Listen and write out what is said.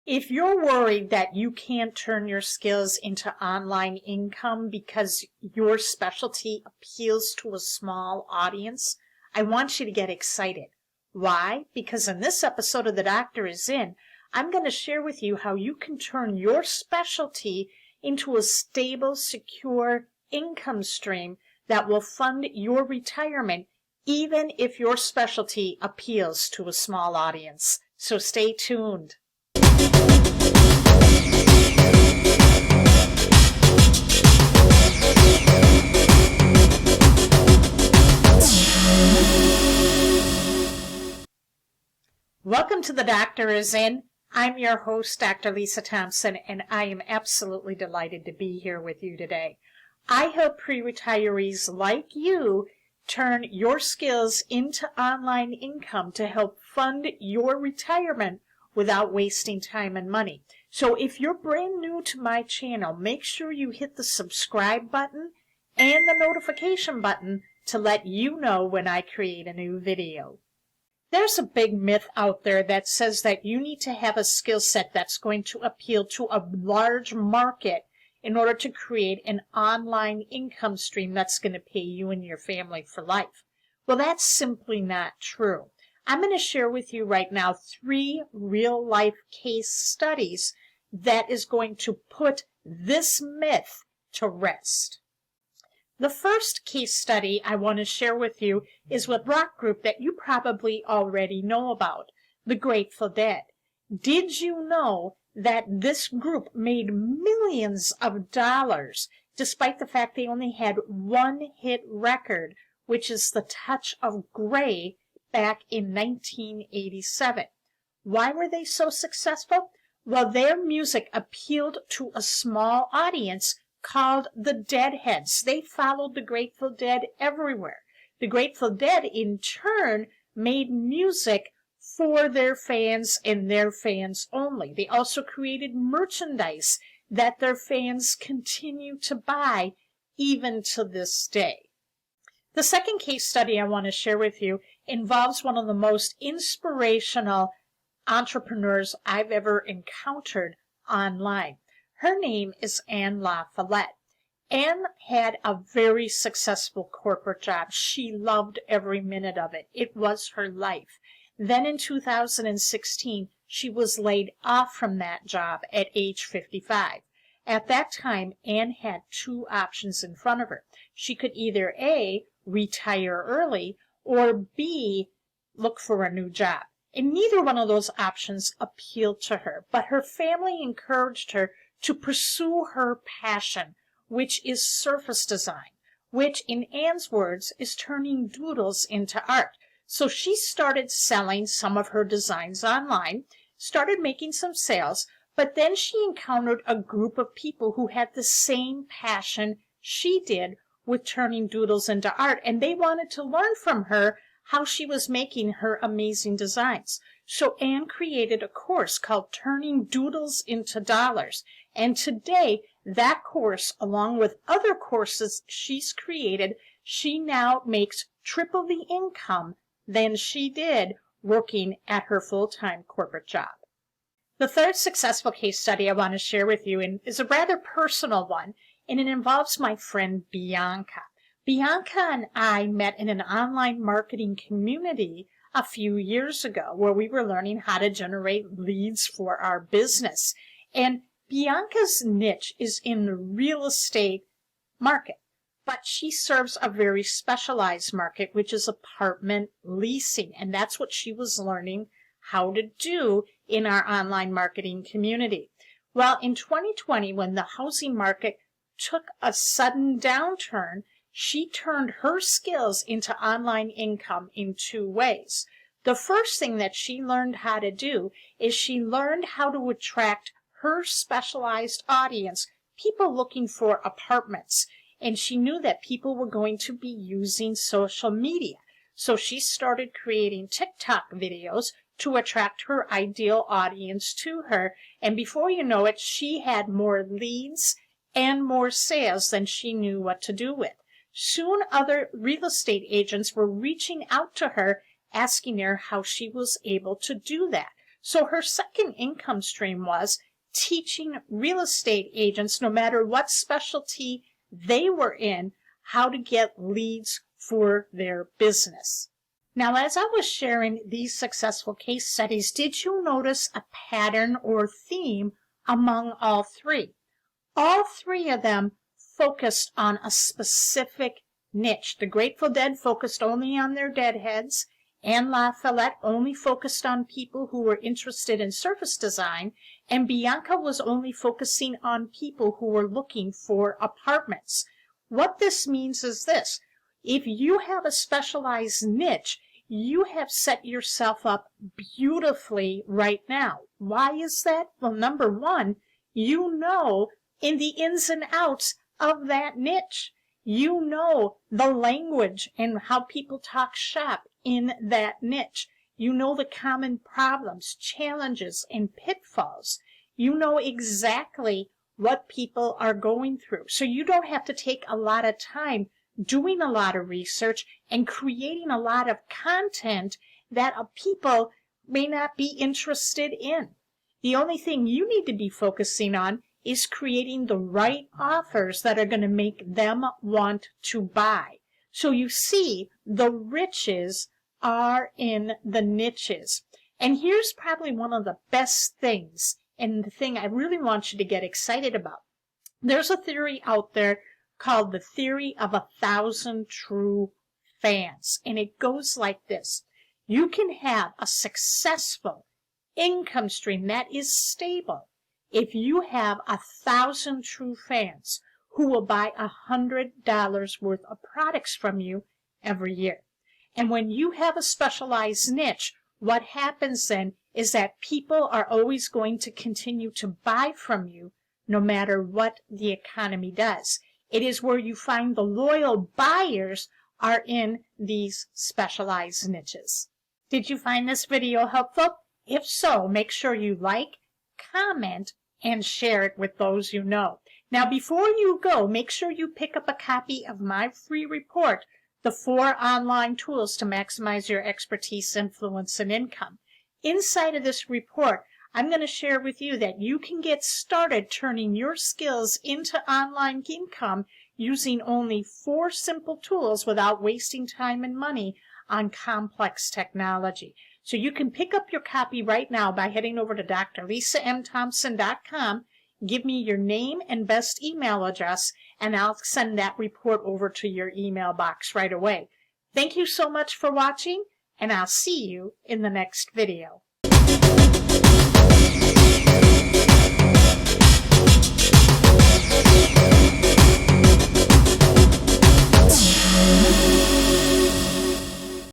If you're worried that you can't turn your skills into online income because your specialty appeals to a small audience, I want you to get excited. Why? Because in this episode of The Doctor Is In, I'm going to share with you how you can turn your specialty into a stable, secure income stream that will fund your retirement even if your specialty appeals to a small audience. So stay tuned. Welcome to The Doctor Is In. I'm your host, Dr. Lisa Thompson, and I am absolutely delighted to be here with you today. I help pre-retirees like you turn your skills into online income to help fund your retirement without wasting time and money. So if you're brand new to my channel, make sure you hit the subscribe button and the notification button to let you know when I create a new video. There's a big myth out there that says that you need to have a skill set that's going to appeal to a large market in order to create an online income stream that's going to pay you and your family for life. Well, that's simply not true. I'm going to share with you right now 3 real-life case studies that is going to put this myth to rest. The first case study I want to share with you is with a rock group that you probably already know about, the Grateful Dead. Did you know that this group made millions of dollars despite the fact they only had one hit record, which is The Touch of Grey, back in 1987? Why were they so successful? Well, their music appealed to a small audience called the Deadheads. They followed the Grateful Dead everywhere. The Grateful Dead, in turn, made music for their fans and their fans only. They also created merchandise that their fans continue to buy even to this day. The second case study I want to share with you involves one of the most inspirational entrepreneurs I've ever encountered online. Her name is Lafollette. Anne had a very successful corporate job. She loved every minute of it. It was her life. Then in 2016, she was laid off from that job at age 55. At that time, Anne had 2 options in front of her. She could either A, retire early, or B, look for a new job. And neither one of those options appealed to her, but her family encouraged her to pursue her passion, which is surface design, which in Anne's words is turning doodles into art. So she started selling some of her designs online, started making some sales, but then she encountered a group of people who had the same passion she did with turning doodles into art, and they wanted to learn from her how she was making her amazing designs. So Anne created a course called Turning Doodles into Dollars. And today, that course, along with other courses she's created, she now makes triple the income than she did working at her full-time corporate job. The third successful case study I want to share with you is a rather personal one, and it involves my friend Bianca. Bianca and I met in an online marketing community a few years ago where we were learning how to generate leads for our business. And Bianca's niche is in the real estate market, but she serves a very specialized market, which is apartment leasing, and that's what she was learning how to do in our online marketing community. Well, in 2020, when the housing market took a sudden downturn, she turned her skills into online income in 2 ways. The first thing that she learned how to do is she learned how to attract her specialized audience, people looking for apartments. And she knew that people were going to be using social media. So she started creating TikTok videos to attract her ideal audience to her. And before you know it, she had more leads and more sales than she knew what to do with. Soon other real estate agents were reaching out to her, asking her how she was able to do that. So her second income stream was teaching real estate agents, no matter what specialty they were in, how to get leads for their business. Now, as I was sharing these successful case studies, did you notice a pattern or theme among all three? All three of them focused on a specific niche. The Grateful Dead focused only on their deadheads, and Lafollette only focused on people who were interested in surface design, and Bianca was only focusing on people who were looking for apartments. What this means is this: if you have a specialized niche, you have set yourself up beautifully right now. Why is that? Well, number one, you know in the ins and outs of that niche. You know the language and how people talk shop in that niche. You know the common problems, challenges, and pitfalls. You know exactly what people are going through. So you don't have to take a lot of time doing a lot of research and creating a lot of content that people may not be interested in. The only thing you need to be focusing on is creating the right offers that are going to make them want to buy. So you see, the riches are in the niches. And here's probably one of the best things, and the thing I really want you to get excited about. There's a theory out there called the theory of 1,000 true fans. And it goes like this: you can have a successful income stream that is stable if you have 1,000 true fans who will buy $100 worth of products from you every year. And when you have a specialized niche, what happens then is that people are always going to continue to buy from you no matter what the economy does. It is where you find the loyal buyers are in these specialized niches. Did you find this video helpful? If so, make sure you like, comment, and share it with those you know. Now, before you go, make sure you pick up a copy of my free report, The 4 Online Tools to Maximize Your Expertise, Influence, and Income. Inside of this report, I'm going to share with you that you can get started turning your skills into online income using only 4 simple tools without wasting time and money on complex technology. So you can pick up your copy right now by heading over to drlisathompson.com. Give me your name and best email address, and I'll send that report over to your email box right away. Thank you so much for watching, and I'll see you in the next video.